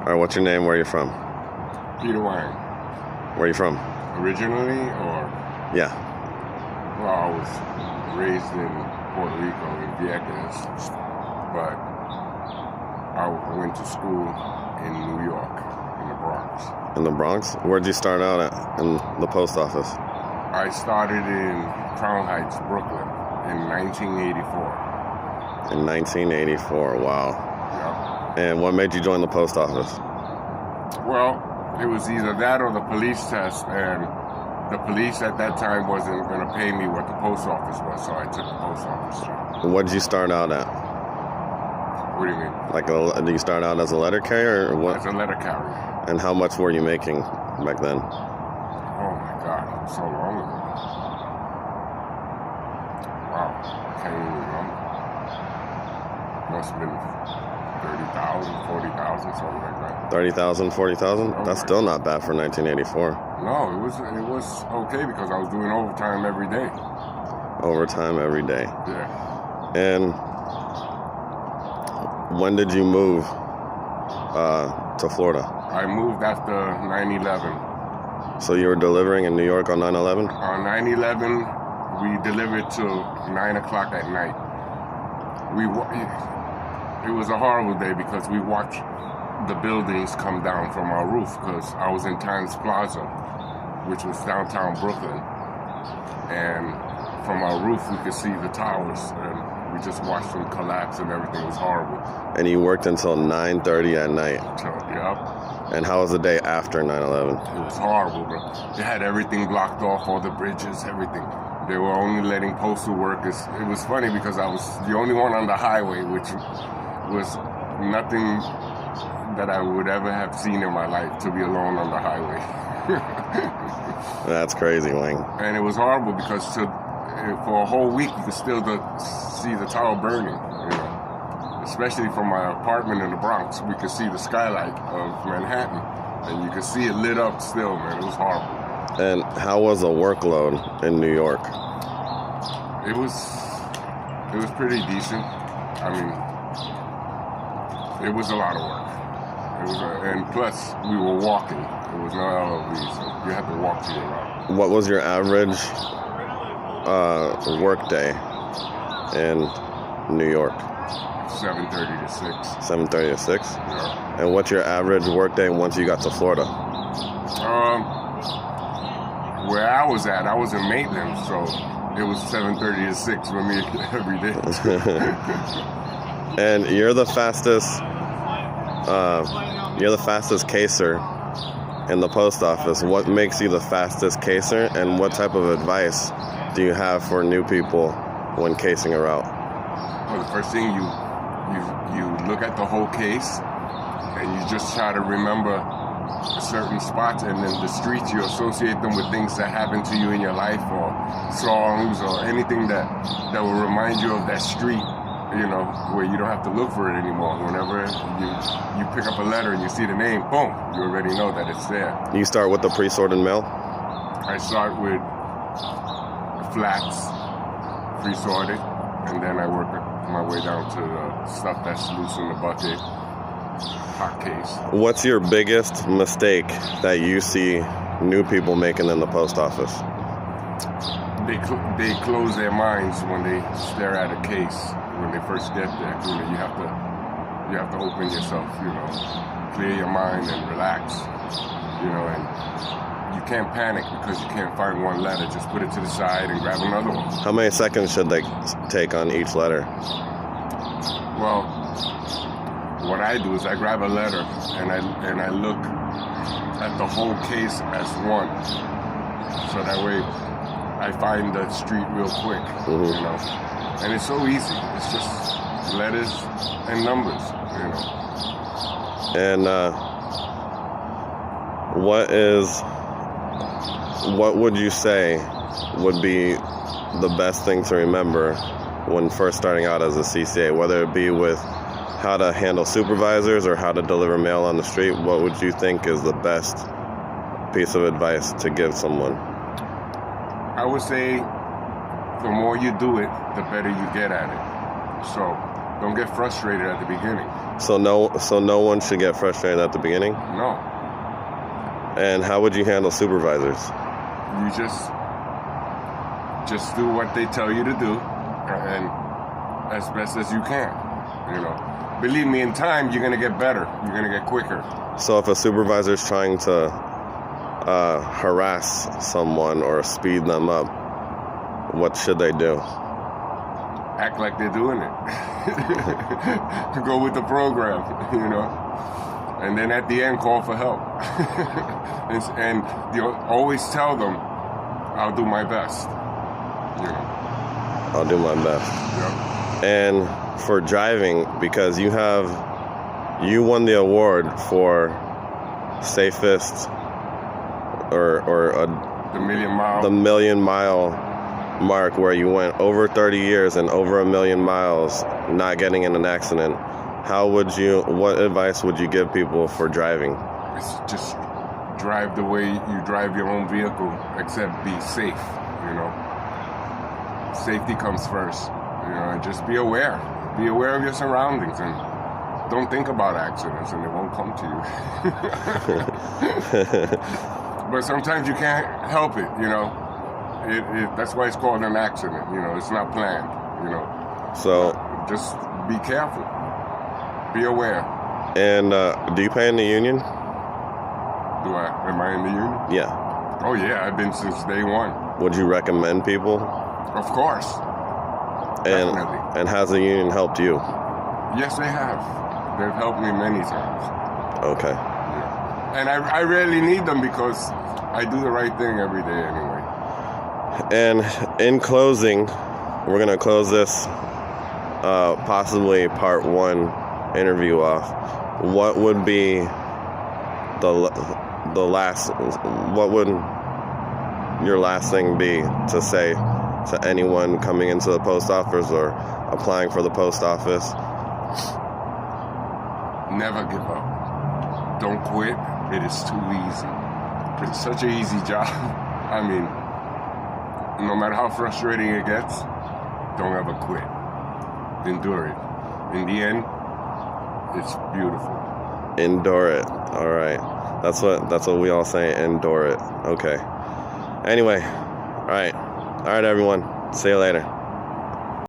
All right, what's your name? Where are you from? Peter Wang. Where are you from? Originally, or? Yeah. Well, I was raised in Puerto Rico, in Vieques, but I went to school in New York, in the Bronx. In the Bronx? Where'd you start out at in the post office? I started in Crown Heights, Brooklyn, in 1984. In 1984, wow. Yep. And what made you join the post office? Well, it was either that or the police test, and the police at that time wasn't going to pay me what the post office was, so I took the post office job. What did you start out at? What do you mean? Did you start out as a letter carrier or what? As a letter carrier. And how much were you making back then? Oh my God, it was so long ago. Wow, I can't even remember. Must have been 30,000, 40,000, something like that. 30,000, 40,000? Oh, That's still not bad for 1984. No, it was okay because I was doing overtime every day. Overtime every day. Yeah. And when did you move to Florida? I moved after 9/11. So you were delivering in New York on 9/11? On 9/11, we delivered till 9 o'clock at night. It was a horrible day because we watched the buildings come down from our roof because I was in Times Plaza, which was downtown Brooklyn. And from our roof, we could see the towers, and we just watched them collapse, and everything was horrible. And you worked until 9:30 at night. So, yep. And how was the day after 9/11? It was horrible, bro. They had everything blocked off, all the bridges, everything. They were only letting postal workers. It was funny because I was the only one on the highway, which was nothing that I would ever have seen in my life, to be alone on the highway. That's crazy, Wang. And it was horrible because for a whole week you could still see the tower burning, Especially from my apartment in the Bronx, we could see the skylight of Manhattan, and you could see it lit up still, man. It was horrible. And how was the workload in New York? It was pretty decent. I mean, it was a lot of work. And plus, we were walking. It was no LOV, so you had to walk to your route. What was your average work day in New York? 7:30 to 6. 7:30 to 6? Yeah. And what's your average work day once you got to Florida? Where I was at, I was in maintenance, so it was 7:30 to 6 for me every day. And you're the fastest caser in the post office. What makes you the fastest caser, and what type of advice do you have for new people when casing a route? Well, the first thing you look at the whole case, and you just try to remember certain spots, and then the streets, you associate them with things that happened to you in your life, or songs, or anything that will remind you of that street, where you don't have to look for it anymore. Whenever you pick up a letter and you see the name, boom, you already know that it's there. You start with the pre-sorted mail? I start with flats, pre-sorted, and then I work my way down to the stuff that's loose in the bucket, hot case. What's your biggest mistake that you see new people making in the post office? They close their minds when they stare at a case. When they first get there, you have to open yourself, clear your mind and relax, and you can't panic because you can't find one letter. Just put it to the side and grab another one. How many seconds should they take on each letter? Well, what I do is I grab a letter and I look at the whole case as one, so that way I find the street real quick, And it's so easy. It's just letters and numbers, And what would you say would be the best thing to remember when first starting out as a CCA, whether it be with how to handle supervisors or how to deliver mail on the street? What would you think is the best piece of advice to give someone? I would say the more you do it, the better you get at it. So don't get frustrated at the beginning. So no one should get frustrated at the beginning? No. And how would you handle supervisors? You just do what they tell you to do, and as best as you can. You know, believe me, in time you're gonna get better. You're gonna get quicker. So if a supervisor is trying to harass someone or speed them up, what should they do? Act like they're doing it. Go with the program, you know. And then at the end, call for help. and you know, always tell them, I'll do my best. You know. I'll do my best. Yeah. And for driving, because you won the award for safest or the the million mile mark, where you went over 30 years and over 1 million miles not getting in an accident. What advice would you give people for driving? It's just drive the way you drive your own vehicle, except be safe, you know. Safety comes first, you know, and just be aware. Be aware of your surroundings and don't think about accidents and it won't come to you. But sometimes you can't help it, you know. That's why it's called an accident, you know. It's not planned, you know. So just be careful. Be aware. And do you pay in the union? Am I in the union? Yeah. Oh yeah, I've been since day one. Would you recommend people? Of course. Definitely. And has the union helped you? Yes, they have. They've helped me many times. Okay. Yeah. And I rarely need them because I do the right thing every day anyway. And in closing, we're going to close this possibly part 1 interview off. What would be what would your last thing be to say to anyone coming into the post office or applying for the post office? Never give up. Don't quit. It is too easy. It's such an easy job. I mean, no matter how frustrating it gets, don't ever quit. Endure it. In the end, it's beautiful. Endure it. All right. That's what we all say. Endure it. Okay. Anyway. All right, everyone. See you later.